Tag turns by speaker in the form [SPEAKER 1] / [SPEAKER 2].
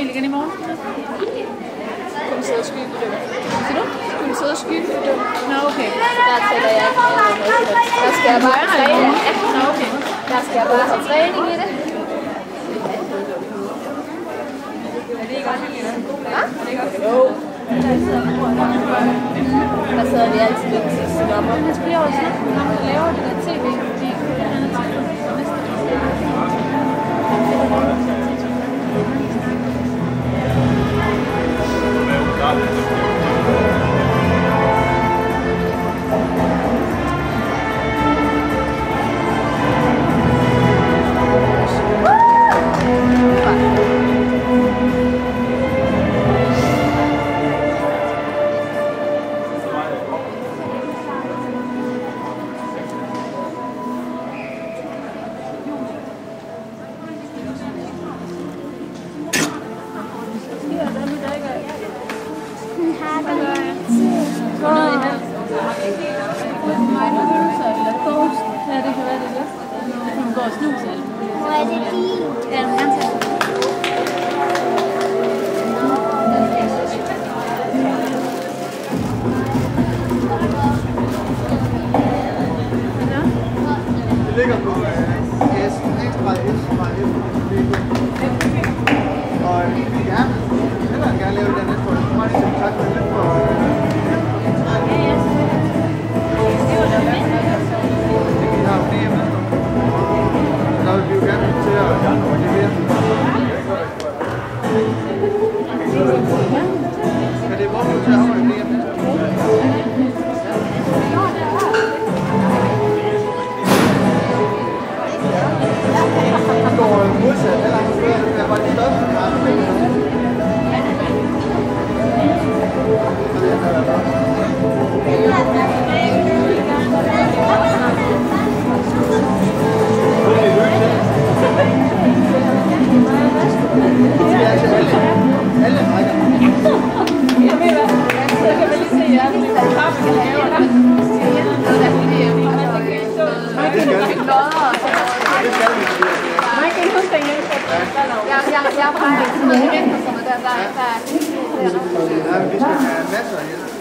[SPEAKER 1] panel igen i morgen?
[SPEAKER 2] Kunne vi sidde og skybedømme?
[SPEAKER 1] Siger du?
[SPEAKER 2] Kunne vi sidde og skybedømme?
[SPEAKER 1] Nå, okay.
[SPEAKER 2] Der tæller jeg ikke med noget. Der skal jeg bare have træning.
[SPEAKER 1] Nå, okay.
[SPEAKER 2] Der skal jeg bare have træning i det.
[SPEAKER 1] Er det ikke også hyggeligt?
[SPEAKER 2] Hva?
[SPEAKER 1] Er det ikke også
[SPEAKER 2] Jo. Der sidder vi altid ved den sidste nummer.
[SPEAKER 1] Jeg skulle lige over og snakke med ham, der laver det der tv, fordi han er til næste. Ja, det kan være det lidt. Hun går og snuser alt.
[SPEAKER 3] Hvor er det fint?
[SPEAKER 1] Ja, du kan tage.
[SPEAKER 4] Det ligger på S, ekstra S fra F. Og ja, jeg vil gerne lave den næste år. Jeg må lige tak for det. Vi har flere med. Så vil vi jo gerne til at levere. Kan det vores til at arbejde mere med? Det går modsat. Det er bare de største, der har alle rækker.
[SPEAKER 1] Jeg ved hvad, så kan man lige se jer, det er bare, vi kan lave det. Michael, husk den hjælp.
[SPEAKER 2] Jeg har bare sådan noget igen, og sådan noget der.
[SPEAKER 4] Ja, vi skal have masser af hjælp.